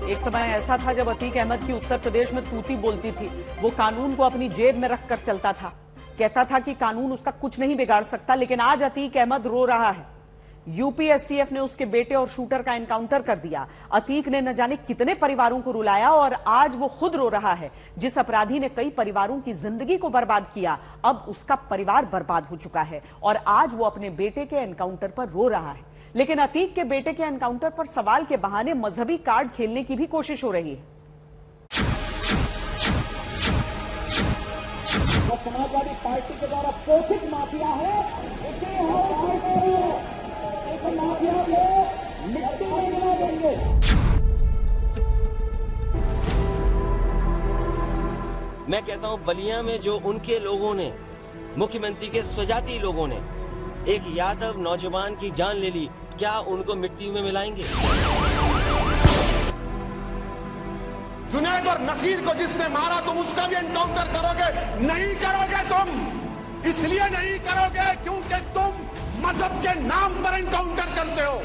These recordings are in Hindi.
एक समय ऐसा था जब अतीक अहमद की उत्तर प्रदेश में तूती बोलती थी। वो कानून को अपनी जेब में रखकर चलता था, कहता था कि कानून उसका कुछ नहीं बिगाड़ सकता। लेकिन आज अतीक अहमद रो रहा है। यूपी एसटीएफ ने उसके बेटे और शूटर का एनकाउंटर कर दिया। अतीक ने न जाने कितने परिवारों को रुलाया और आज वो खुद रो रहा है। जिस अपराधी ने कई परिवारों की जिंदगी को बर्बाद किया, अब उसका परिवार बर्बाद हो चुका है और आज वो अपने बेटे के एनकाउंटर पर रो रहा है। लेकिन अतीक के बेटे के एनकाउंटर पर सवाल के बहाने मजहबी कार्ड खेलने की भी कोशिश हो रही है। समाजवादी पार्टी के द्वारा पोषित माफिया है, माफिया को मिट्टी में मिला देंगे। मैं कहता हूं, बलिया में जो उनके लोगों ने, मुख्यमंत्री के स्वजाती लोगों ने एक यादव नौजवान की जान ले ली, क्या उनको मिट्टी में मिलाएंगे? जुनैद और नसीर को जिसने मारा, तुम उसका भी एनकाउंटर करोगे? नहीं करोगे तुम। इसलिए नहीं करोगे क्योंकि तुम मजहब के नाम पर एनकाउंटर करते हो।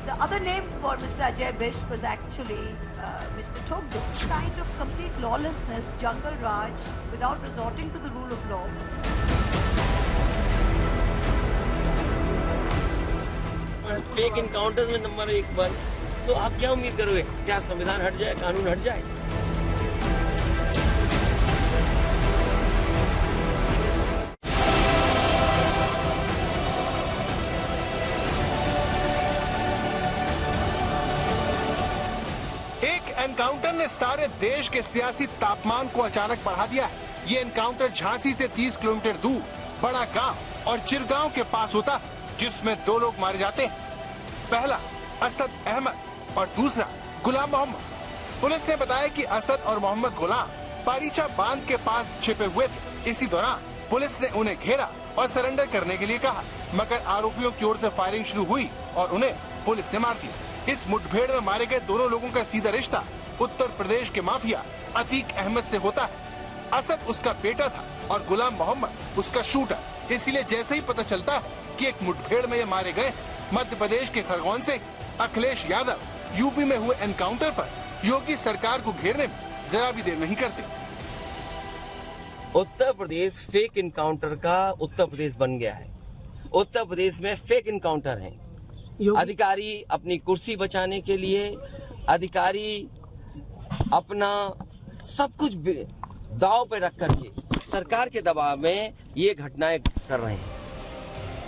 The other name for Mr. Ajay Bisht was actually Mr. Togdo. Kind of complete lawlessness, jungle raj, without resorting to the rule of law. Fake encounter में नंबर 1 पर, तो आप क्या उम्मीद करोगे? क्या संविधान हट जाए, कानून हट जाए? एक एनकाउंटर ने सारे देश के सियासी तापमान को अचानक बढ़ा दिया है। ये एनकाउंटर झांसी से 30 किलोमीटर दूर बड़ा गांव और चिरगांव के पास होता है, जिसमें 2 लोग मारे जाते हैं। पहला असद अहमद और दूसरा गुलाम मोहम्मद। पुलिस ने बताया कि असद और मोहम्मद गुलाम पारीचा बांध के पास छिपे हुए थे। इसी दौरान पुलिस ने उन्हें घेरा और सरेंडर करने के लिए कहा, मगर आरोपियों की ओर से फायरिंग शुरू हुई और उन्हें पुलिस ने मार दिया। इस मुठभेड़ में मारे गए दोनों लोगों का सीधा रिश्ता उत्तर प्रदेश के माफिया अतीक अहमद से होता है। असद उसका बेटा था और गुलाम मोहम्मद उसका शूटर। इसीलिए जैसे ही पता चलता है कि एक मुठभेड़ में ये मारे गए, मध्य प्रदेश के खरगोन से अखिलेश यादव यूपी में हुए एनकाउंटर पर योगी सरकार को घेरने में जरा भी देर नहीं करते। उत्तर प्रदेश फेक इनकाउंटर का उत्तर प्रदेश बन गया है। उत्तर प्रदेश में फेक इनकाउंटर हैं। अधिकारी अपनी कुर्सी बचाने के लिए, अधिकारी अपना सब कुछ दांव पे रख करके सरकार के दबाव में ये घटनाएं कर रहे हैं।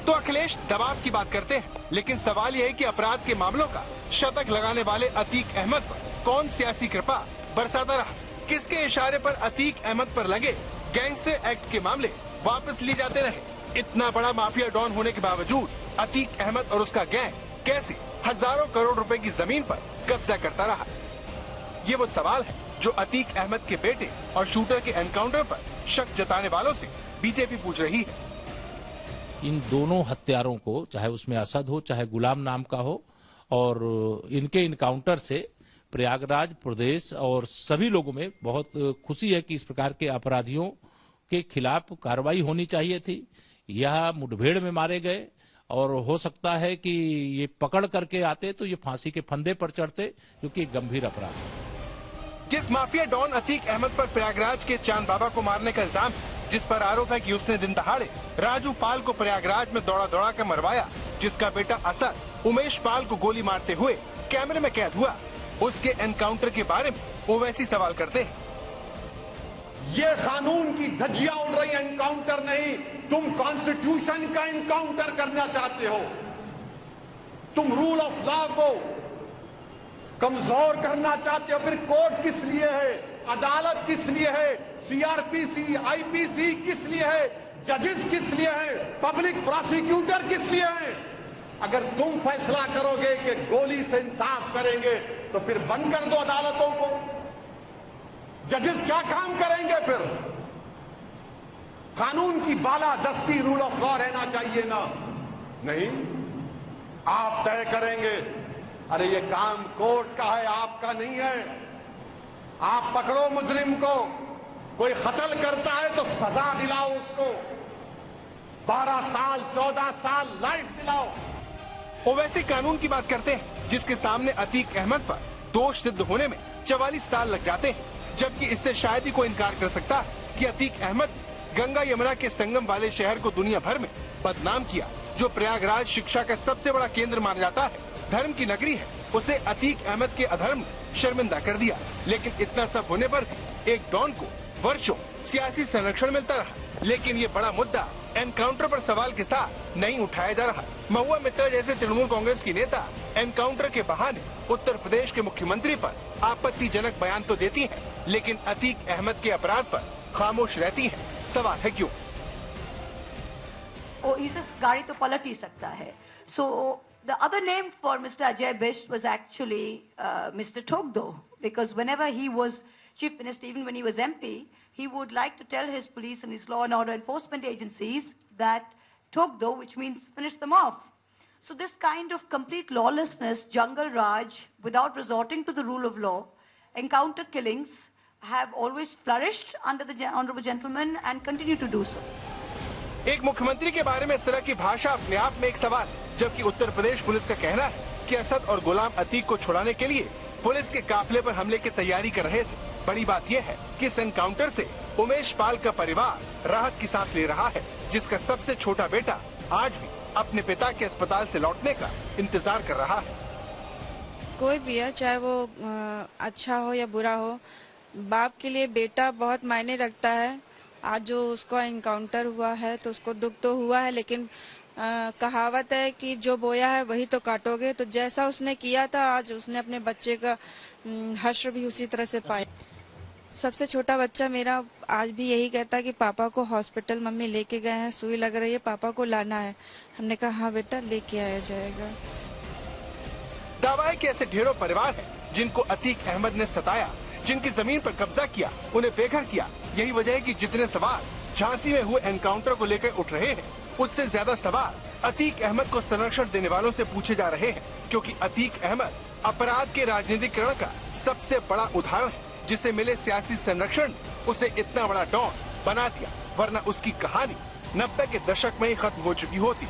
तो अखिलेश दबाव की बात करते हैं, लेकिन सवाल यह है कि अपराध के मामलों का शतक लगाने वाले अतीक अहमद पर कौन सियासी कृपा बरसाता रहा? किसके इशारे पर अतीक अहमद पर लगे गैंगस्टर एक्ट के मामले वापस लिए जाते रहे? इतना बड़ा माफिया डॉन होने के बावजूद अतीक अहमद और उसका गैंग कैसे हजारों करोड़ रुपए की जमीन पर कब्जा करता रहा? ये वो सवाल है जो अतीक अहमद के बेटे और शूटर के एनकाउंटर पर शक जताने वालों से बीजेपी पूछ रही है। इन दोनों हत्यारों को, चाहे उसमें असद हो चाहे गुलाम नाम का हो, और इनके इनकाउंटर से प्रयागराज प्रदेश और सभी लोगों में बहुत खुशी है कि इस प्रकार के अपराधियों के खिलाफ कार्रवाई होनी चाहिए थी। यह मुठभेड़ में मारे गए और हो सकता है कि ये पकड़ करके आते तो ये फांसी के फंदे पर चढ़ते, क्योंकि गंभीर अपराध है। जिस माफिया डॉन अतीक अहमद पर प्रयागराज के चांद बाबा को मारने का इल्जाम, जिस पर आरोप है कि उसने दिन दहाड़े राजू पाल को प्रयागराज में दौड़ा दौड़ा कर मरवाया, जिसका बेटा असद उमेश पाल को गोली मारते हुए कैमरे में कैद हुआ, उसके एनकाउंटर के बारे में वो वैसी सवाल करते हैं। ये कानून की धज्जियां उड़ रही, एनकाउंटर नहीं। तुम कॉन्स्टिट्यूशन का एनकाउंटर करना चाहते हो। तुम रूल ऑफ लॉ को कमजोर करना चाहते हो। फिर कोर्ट किस लिए है? अदालत किस लिए है? सीआरपीसी, आईपीसी किस लिए है? जजेस किस लिए है? पब्लिक प्रोसिक्यूटर किस लिए है? अगर तुम फैसला करोगे कि गोली से इंसाफ करेंगे तो फिर बंद कर दो अदालतों को। जजेस क्या काम करेंगे फिर? कानून की बालादस्ती, रूल ऑफ लॉ रहना चाहिए ना? नहीं, आप तय करेंगे। अरे ये काम कोर्ट का है, आपका नहीं है। आप पकड़ो मुजरिम को, कोई कत्ल करता है तो सजा दिलाओ उसको, 12 साल 14 साल लाइफ दिलाओ। ओवैसी कानून की बात करते हैं जिसके सामने अतीक अहमद पर दोष सिद्ध होने में 44 साल लग जाते हैं, जबकि इससे शायद ही कोई इनकार कर सकता है कि अतीक अहमद गंगा यमुना के संगम वाले शहर को दुनिया भर में बदनाम किया। जो प्रयागराज शिक्षा का सबसे बड़ा केंद्र माना जाता है, धर्म की नगरी है, उसे अतीक अहमद के अधर्म ने शर्मिंदा कर दिया। लेकिन इतना सब होने पर भी एक डॉन को वर्षों सियासी संरक्षण मिलता रहा। लेकिन ये बड़ा मुद्दा एनकाउंटर पर सवाल के साथ नहीं उठाया जा रहा। महुआ मित्रा जैसे तृणमूल कांग्रेस की नेता एनकाउंटर के बहाने उत्तर प्रदेश के मुख्यमंत्री पर आपत्तिजनक बयान तो देती हैं, लेकिन अतीक अहमद के अपराध पर खामोश रहती हैं। सवाल है क्यों? इसे गाड़ी तो पलट ही सकता है। So the other name for Mr. Ajay Bish was actually Mr. Togdo, because whenever he was chief minister, even when he was MP, he would like to tell his police and his law and order enforcement agencies that Togdo, which means finish them off. So this kind of complete lawlessness, jungle raj, without resorting to the rule of law, encounter killings have always flourished under the honorable gentleman and continue to do so. एक मुख्यमंत्री के बारे में इस तरह की भाषा अपने आप में एक सवाल, जबकि उत्तर प्रदेश पुलिस का कहना है कि असद और गुलाम अतीक को छुड़ाने के लिए पुलिस के काफिले पर हमले की तैयारी कर रहे थे। बड़ी बात यह है कि इस एनकाउंटर से उमेश पाल का परिवार राहत की सांस ले रहा है, जिसका सबसे छोटा बेटा आज भी अपने पिता के अस्पताल से लौटने का इंतजार कर रहा है। कोई भी है, चाहे वो अच्छा हो या बुरा हो, बाप के लिए बेटा बहुत मायने रखता है। आज जो उसका इनकाउंटर हुआ है तो उसको दुख तो हुआ है, लेकिन कहावत है कि जो बोया है वही तो काटोगे। तो जैसा उसने किया था, आज उसने अपने बच्चे का हश्र भी उसी तरह से पाया। सबसे छोटा बच्चा मेरा आज भी यही कहता है कि पापा को हॉस्पिटल मम्मी लेके गए हैं, सुई लग रही है, पापा को लाना है। हमने कहा हाँ बेटा, लेके आया जाएगा। दावा है कि ऐसे ढेरों परिवार हैं जिनको अतीक अहमद ने सताया, जिनकी जमीन पर कब्जा किया, उन्हें बेघर किया। यही वजह है कि जितने सवाल झांसी में हुए एनकाउंटर को लेकर उठ रहे हैं, उससे ज्यादा सवाल अतीक अहमद को संरक्षण देने वालों से पूछे जा रहे हैं, क्योंकि अतीक अहमद अपराध के राजनीतिकरण का सबसे बड़ा उदाहरण है, जिसे मिले सियासी संरक्षण ने उसे इतना बड़ा डॉन बना दिया, वरना उसकी कहानी 90 के दशक में ही खत्म हो चुकी होती।